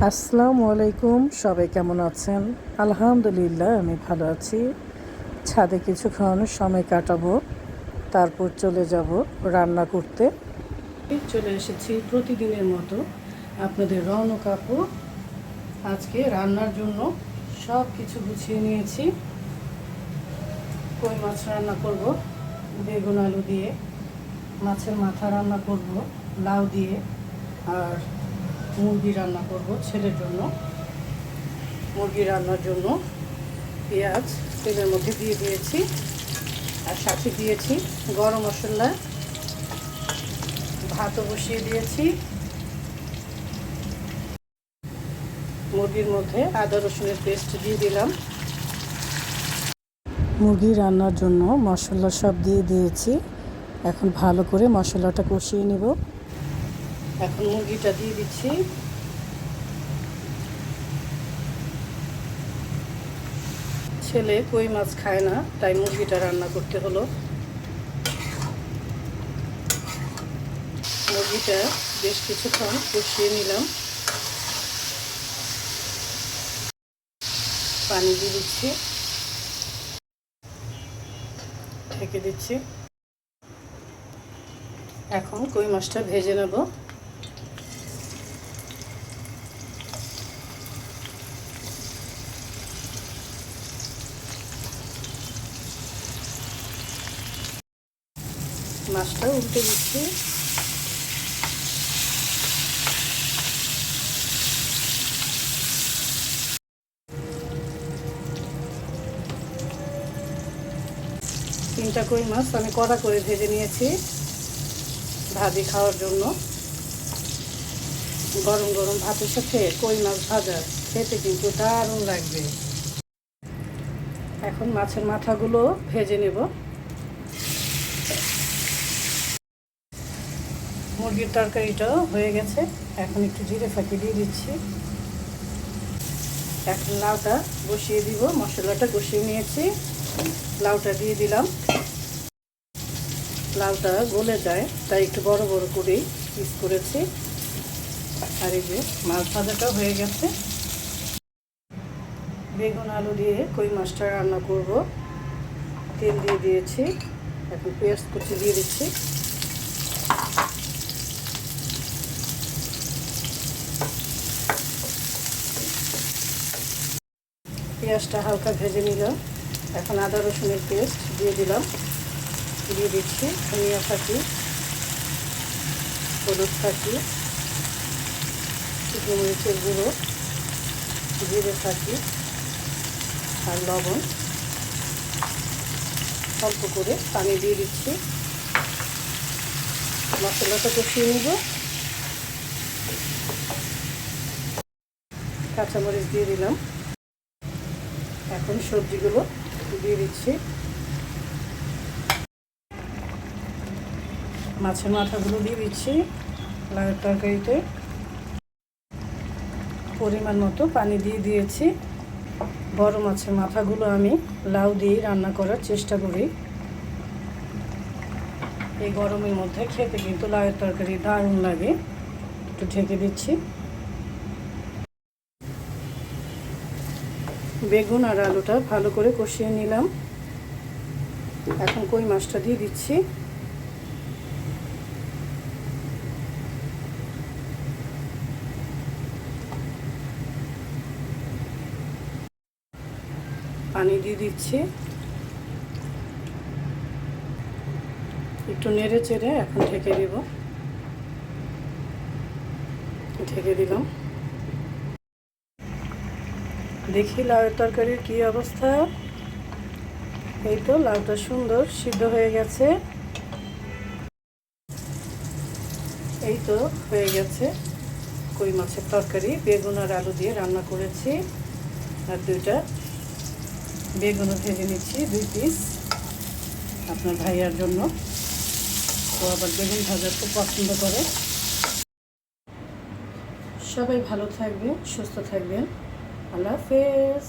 আসসালামু আলাইকুম। সবাই কেমন আছেন? আলহামদুলিল্লাহ আমি ভালো আছি। ছাদে কিছুক্ষণ সময় কাটাবো, তারপর চলে যাব রান্না করতে। চলে এসেছি প্রতিদিনের মতো আপনাদের রৌনক আপু। আজকে রান্নার জন্য সব কিছু গুছিয়ে নিয়েছি। কই মাছ রান্না করব বেগুন আলু দিয়ে, মাছের মাথা রান্না করব লাউ দিয়ে, আর মুরগি রান্না করব ছেলের জন্য। মুরগি রান্নার জন্য পেঁয়াজ তেলের মধ্যে দিয়ে দিয়েছি, আর সাথে দিয়েছি গরম মশলা। ভাতও বসিয়ে দিয়েছি। মুরগির মধ্যে আদা রসুনের পেস্ট দিয়ে দিলাম। মুরগি রান্নার জন্য মশলা সব দিয়ে দিয়েছি। এখন ভালো করে মশলাটা কষিয়ে নেব। এখন মুরগিটা দিয়ে দিচ্ছি। ছেলে কই মাছ খায় না, তাই মুরগিটা রান্না করতে হলো। মুরগিটা বেশ কিছুক্ষণ কষিয়ে নিলাম। পানি দিয়ে দিচ্ছি, ঢেকে দিচ্ছি। এখন কই মাছটা ভেজে নেব। মাছটা উল্টে দিচ্ছি। তিনটা কই মাছ আমি কড়া করে ভেজে নিয়েছি ভাজি খাওয়ার জন্য। গরম গরম ভাতের সাথে কই মাছ ভাজা খেতে কিন্তু দারুণ লাগবে। এখন মাছের মাথাগুলো ভেজে নেব। মুরগির তরকারিটাও হয়ে গেছে। এখন একটু জিরে ফাঁকি দিয়ে দিচ্ছি। এখন লাউটা বসিয়ে দিব। মশলাটা কষিয়ে নিয়েছি, লাউটা দিয়ে দিলাম। লাউটা গলে যায়, তাই একটু বড় বড় করেই পিস করেছি। আর এই যে মাছ ভাজাটাও হয়ে গেছে। বেগুন আলু দিয়ে কই মাছটা রান্না করব। তেল দিয়ে দিয়েছি। এখন পেঁয়াজ কুচি দিয়ে দিচ্ছি। পেঁয়াজটা হালকা ভেজে নিলাম। এখন আদা রসুনের পেস্ট দিয়ে দিলাম। দিয়ে দিচ্ছি ধনিয়া ফাঁকি, হলুদ ফাঁকি, শুকনো মরিচের গুঁড়ো, জিরে ফাঁকি আর লবণ। অল্প করে পানি দিয়ে দিচ্ছি। মশলাটা কষিয়ে নিব। কাঁচামরিচ দিয়ে দিলাম। এখন সবজিগুলো দিয়ে দিচ্ছি। মাছের মাথাগুলো দিয়ে দিচ্ছি লাউয়ের তরকারিতে। পরিমাণ মতো পানি দিয়ে দিয়েছি। বড় মাছের মাথাগুলো আমি লাউ দিয়ে রান্না করার চেষ্টা করি। এই গরমের মধ্যে খেতে কিন্তু লাউয়ের তরকারি দারুণ লাগে। একটু ঢেকে দিচ্ছি। বেগুন আর আলুটা ভালো করে কষিয়ে নিলাম। এখন কই মাছটা দিয়ে দিচ্ছি। পানি দিয়ে দিচ্ছি। একটু নেড়ে চেড়ে এখন ঢেকে দেব। ঢেকে দিলাম। দেখি লাউয়ের তরকারির কী অবস্থা। এই তো লাউটা সুন্দর সিদ্ধ হয়ে গেছে। এই তো হয়ে গেছে কই মাছের তরকারি। বেগুন আর আলু দিয়ে রান্না করেছি। আর দুইটা বেগুনও ভেজে নিচ্ছি, 2 পিস আপনার ভাইয়ার জন্য। তো আবার বেগুন ভাজা খুব পছন্দ করে। সবাই ভালো থাকবেন, সুস্থ থাকবেন। আল্লাহ হাফেজ।